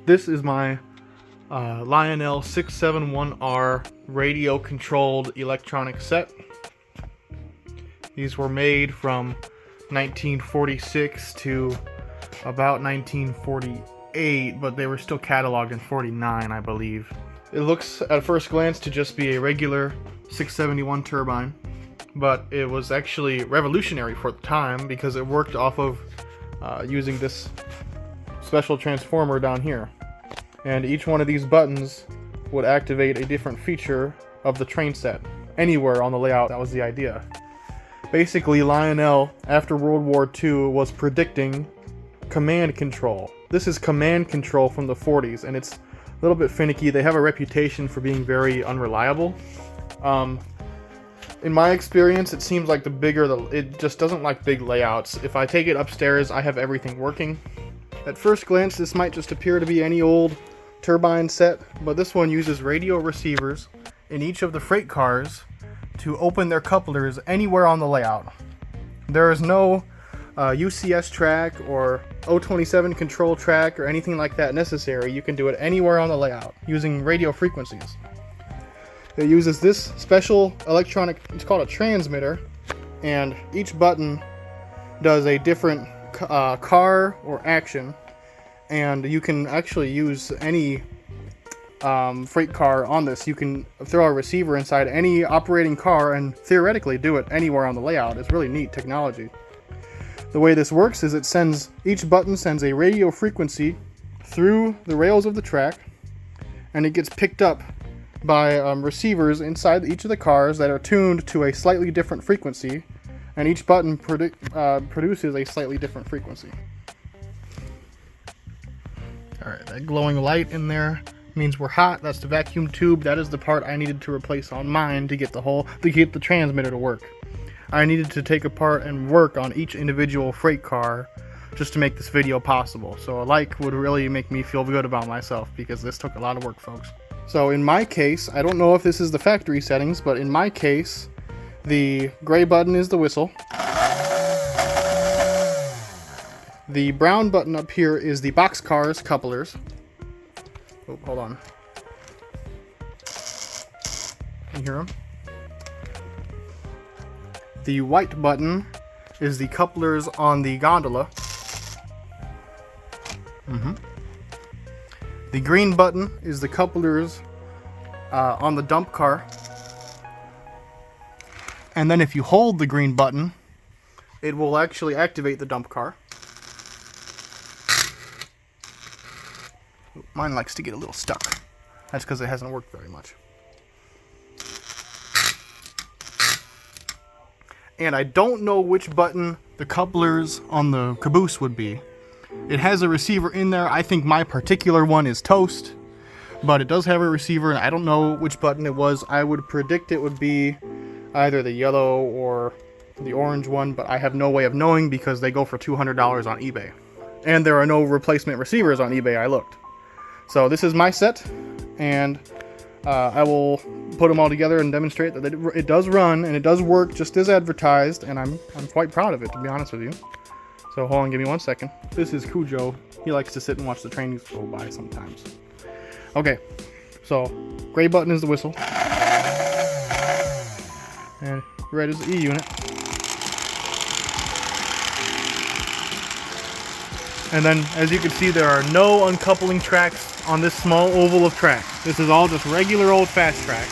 This is my Lionel 671R radio controlled electronic set. These were made from 1946 to about 1948, but they were still cataloged in 49, I believe. It looks at first glance to just be a regular 671 turbine, but it was actually revolutionary for the time because it worked off of using this special transformer down here. And each one of these buttons would activate a different feature of the train set. Anywhere on the layout, that was the idea. Basically, Lionel, after World War II, was predicting command control. This is command control from the 40s, and it's a little bit finicky. They have a reputation for being very unreliable. In my experience, it seems like it just doesn't like big layouts. If I take it upstairs, I have everything working. At first glance, this might just appear to be any old turbine set, but this one uses radio receivers in each of the freight cars to open their couplers anywhere on the layout. There is no UCS track or 027 control track or anything like that necessary. You can do it anywhere on the layout using radio frequencies. It uses this special electronic, it's called a transmitter, and each button does a different car or action, and you can actually use any freight car on this. You can throw a receiver inside any operating car and theoretically do it anywhere on the layout. It's really neat technology. The way this works is each button sends a radio frequency through the rails of the track, and it gets picked up by receivers inside each of the cars that are tuned to a slightly different frequency, and each button produces a slightly different frequency. Alright, that glowing light in there means we're hot. That's the vacuum tube. That is the part I needed to replace on mine to get the transmitter to work. I needed to take apart and work on each individual freight car just to make this video possible. So a like would really make me feel good about myself because this took a lot of work, folks. So in my case, I don't know if this is the factory settings, but in my case, the gray button is the whistle. The brown button up here is the boxcar's couplers. Oh, hold on. Can you hear them? The white button is the couplers on the gondola. The green button is the couplers on the dump car. And then if you hold the green button, it will actually activate the dump car. Mine likes to get a little stuck. That's because it hasn't worked very much. And I don't know which button the couplers on the caboose would be. It has a receiver in there. I think my particular one is toast, but it does have a receiver, and I don't know which button it was. I would predict it would be either the yellow or the orange one, but I have no way of knowing because they go for $200 on eBay. And there are no replacement receivers on eBay, I looked. So this is my set, and I will put them all together and demonstrate that it does run, and it does work just as advertised, and I'm quite proud of it, to be honest with you. So hold on, give me 1 second. This is Kujo. He likes to sit and watch the trains go by sometimes. Okay, so gray button is the whistle. And red is the E unit. And then, as you can see, there are no uncoupling tracks on this small oval of track. This is all just regular old fast track.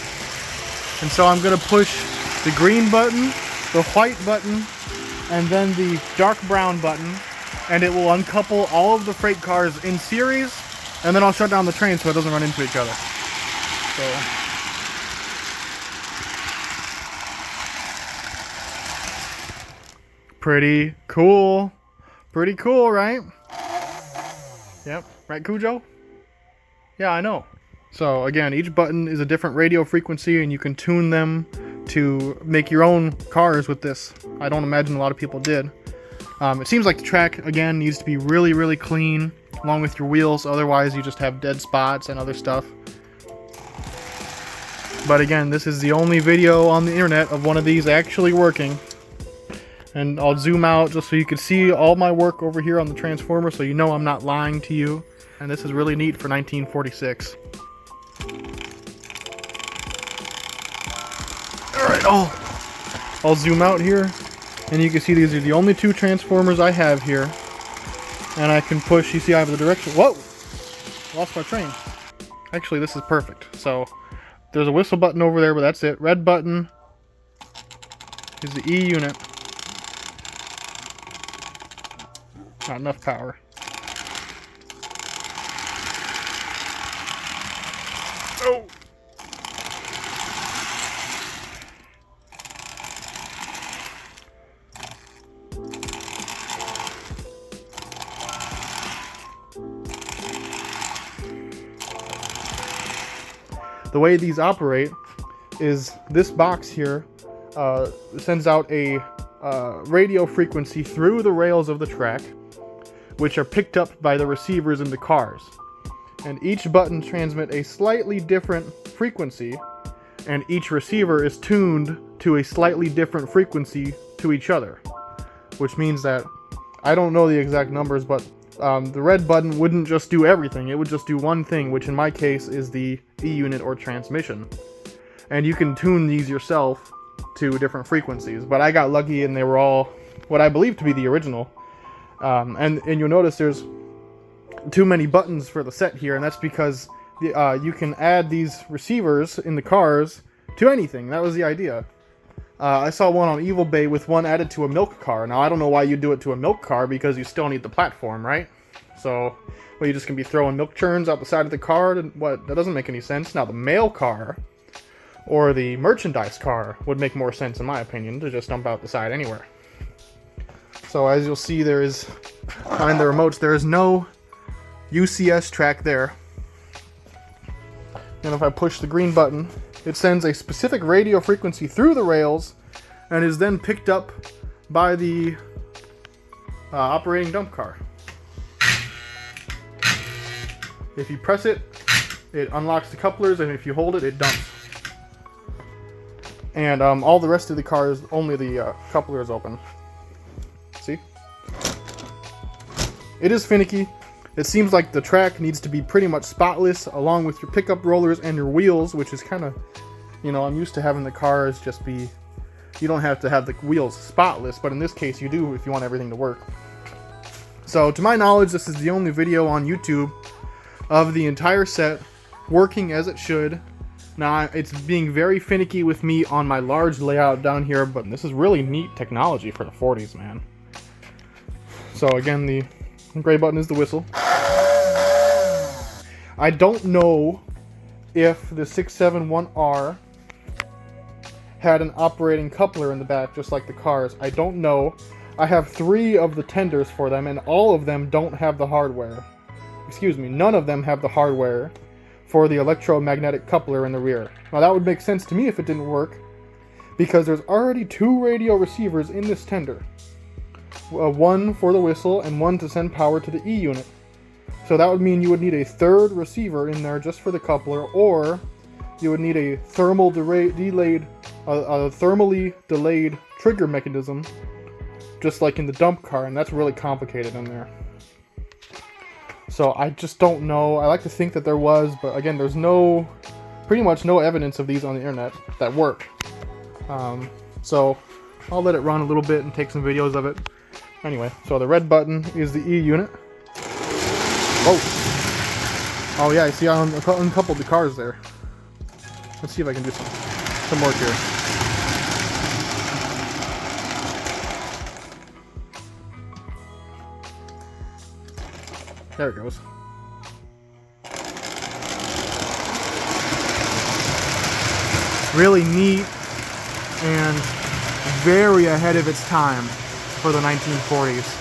And so I'm going to push the green button, the white button, and then the dark brown button, and it will uncouple all of the freight cars in series, and then I'll shut down the train so it doesn't run into each other. So pretty cool. Pretty cool, right? Yep, right, Kujo? Yeah, I know. So again, each button is a different radio frequency, and you can tune them to make your own cars with this. I don't imagine a lot of people did. It seems like the track, again, needs to be really, really clean, along with your wheels. Otherwise, you just have dead spots and other stuff. But again, this is the only video on the internet of one of these actually working. And I'll zoom out just so you can see all my work over here on the transformer, so you know I'm not lying to you. and this is really neat for 1946. Alright, I'll zoom out here, and you can see these are the only two transformers I have here. And I can push, you see I have the direction. Whoa! Lost my train. Actually, this is perfect. So, there's a whistle button over there, but that's it. Red button is the E unit. Not enough power. Oh! The way these operate is this box here sends out a radio frequency through the rails of the track, which are picked up by the receivers in the cars. And each button transmits a slightly different frequency, and each receiver is tuned to a slightly different frequency to each other. Which means that, I don't know the exact numbers, but the red button wouldn't just do everything, it would just do one thing, which in my case is the E unit or transmission. And you can tune these yourself to different frequencies, but I got lucky and they were all what I believe to be the original. And you'll notice there's too many buttons for the set here, and that's because you can add these receivers in the cars to anything. That was the idea. I saw one on Evil Bay with one added to a milk car. Now, I don't know why you do it to a milk car, because you still need the platform, right? So, well, you're just going to be throwing milk churns out the side of the car? What? That doesn't make any sense. Now, the mail car, or the merchandise car, would make more sense, in my opinion, to just dump out the side anywhere. So, as you'll see, there is, behind the remotes, there is no UCS track there. And if I push the green button, it sends a specific radio frequency through the rails and is then picked up by the operating dump car. If you press it, it unlocks the couplers, and if you hold it, it dumps. And all the rest of the cars, only the coupler is open. See? It is finicky. It seems like the track needs to be pretty much spotless, along with your pickup rollers and your wheels, which is kind of, you know, I'm used to having the cars just be, you don't have to have the wheels spotless, but in this case you do if you want everything to work. So, to my knowledge, this is the only video on YouTube of the entire set working as it should. Now, it's being very finicky with me on my large layout down here, but this is really neat technology for the 40s, man. So again, the gray button is the whistle. I don't know if the 671R had an operating coupler in the back, just like the cars. I don't know. I have 3 of the tenders for them, and all of them don't have the hardware. Excuse me, none of them have the hardware for the electromagnetic coupler in the rear. Now that would make sense to me if it didn't work, because there's already 2 radio receivers in this tender. One for the whistle and one to send power to the E unit. So that would mean you would need a 3rd receiver in there just for the coupler, or you would need a thermally delayed trigger mechanism, just like in the dump car, and that's really complicated in there. So I just don't know. I like to think that there was, but again, there's pretty much no evidence of these on the internet that work. So I'll let it run a little bit and take some videos of it. Anyway, so the red button is the E unit. Whoa! Oh yeah, I see I uncoupled the cars there. Let's see if I can do some work here. There it goes. Really neat and very ahead of its time for the 1940s.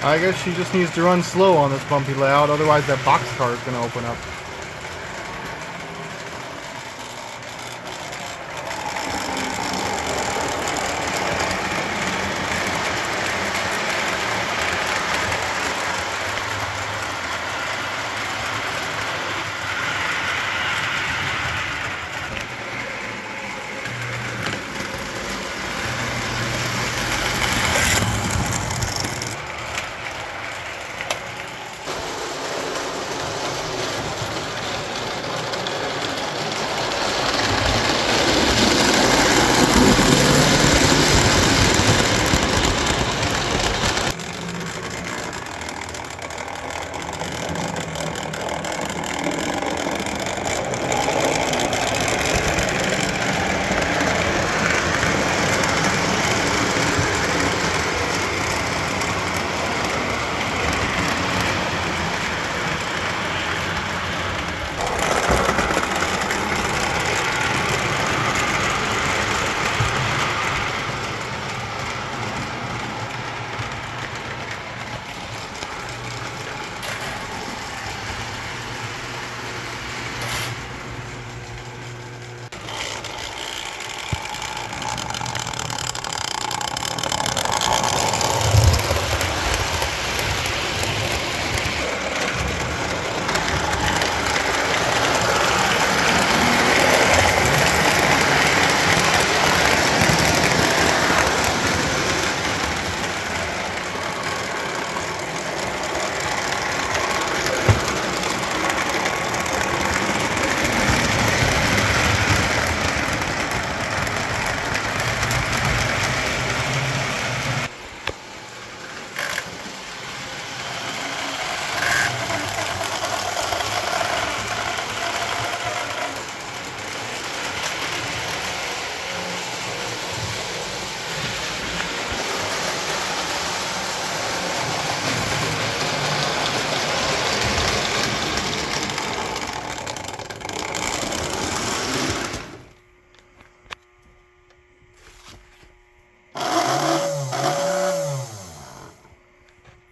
I guess she just needs to run slow on this bumpy layout, otherwise that boxcar is going to open up.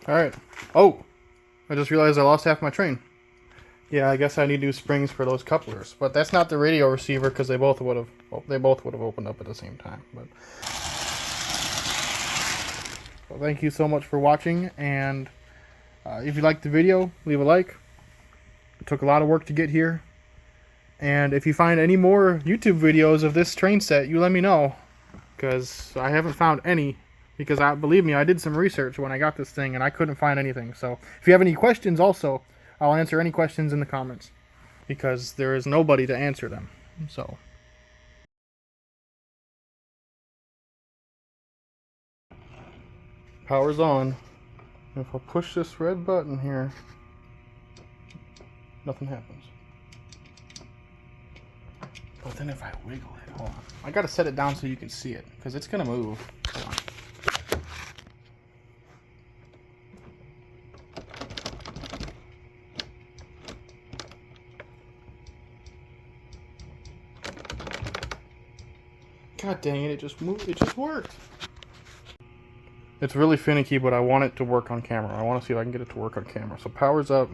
Alright. Oh! I just realized I lost half my train. Yeah, I guess I need new springs for those couplers. But that's not the radio receiver because they both would have opened up at the same time. But well, thank you so much for watching, and if you liked the video, leave a like. It took a lot of work to get here. And if you find any more YouTube videos of this train set, you let me know, because I haven't found any. Because believe me, I did some research when I got this thing and I couldn't find anything. So if you have any questions also, I'll answer any questions in the comments. Because there is nobody to answer them. So. Power's on. If I push this red button here, nothing happens. But then if I wiggle it, hold on. I gotta set it down so you can see it, because it's gonna move. Hold on. God dang it, it just moved, it just worked. It's really finicky, but I want it to work on camera. I want to see if I can get it to work on camera. So power's up.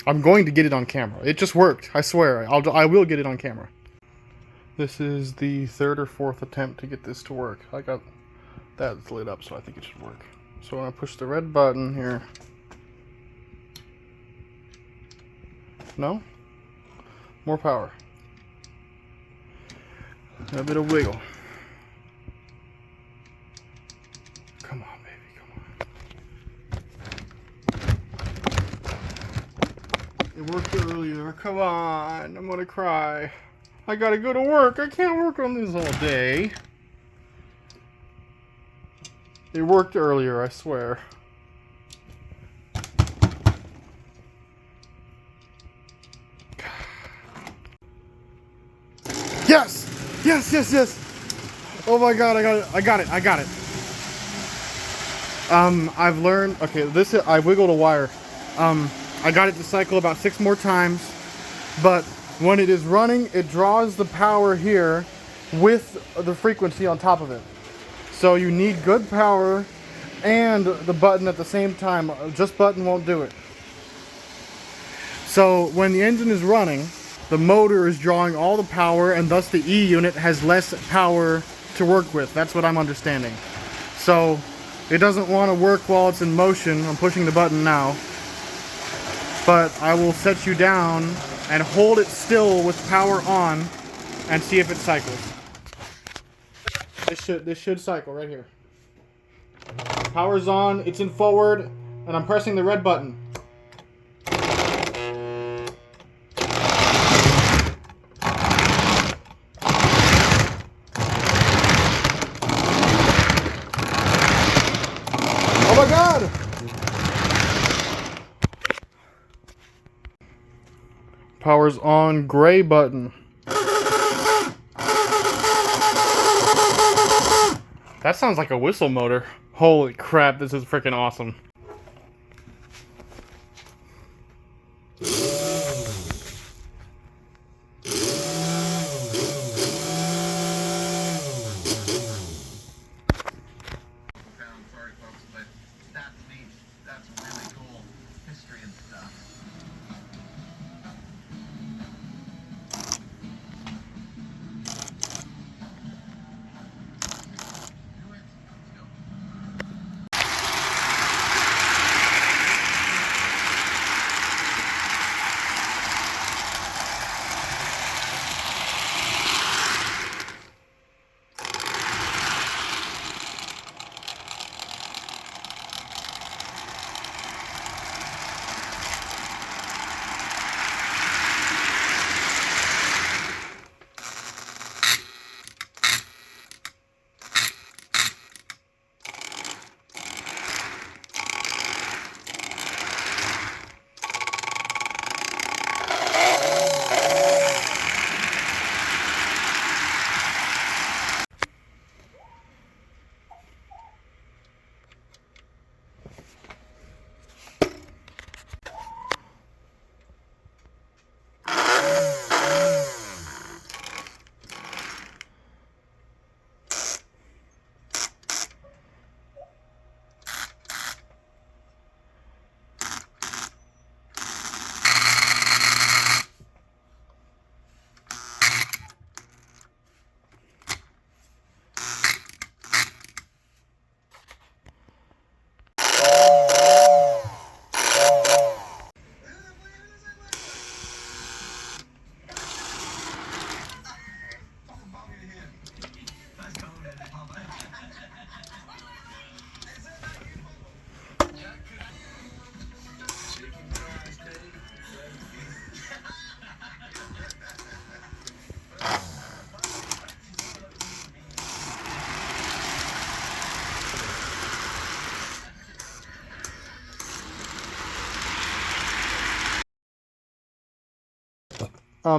I'm going to get it on camera. It just worked. I swear. I will get it on camera. This is the third or fourth attempt to get this to work. I got that lit up, so I think it should work. So when I push the red button here. No? More power. A bit of wiggle. Come on, baby, come on. It worked earlier. Come on, I'm gonna cry. I gotta go to work. I can't work on this all day. It worked earlier, I swear. Yes! Yes, yes, yes! Oh my god, I got it. I got it. I got it. I've learned. Okay, I wiggled a wire. I got it to cycle about 6 more times, but when it is running, it draws the power here with the frequency on top of it. So you need good power and the button at the same time. Just button won't do it. So when the engine is running, the motor is drawing all the power, and thus the E unit has less power to work with. That's what I'm understanding. So it doesn't want to work while it's in motion. I'm pushing the button now. But I will set you down and hold it still with power on and see if it cycles. This should cycle right here. Power's on, it's in forward, and I'm pressing the red button. Oh my God! Power's on, gray button. That sounds like a whistle motor. Holy crap, this is freaking awesome. Sorry folks, but that's neat. That's really cool. History and stuff.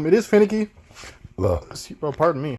It is finicky. Well, pardon me.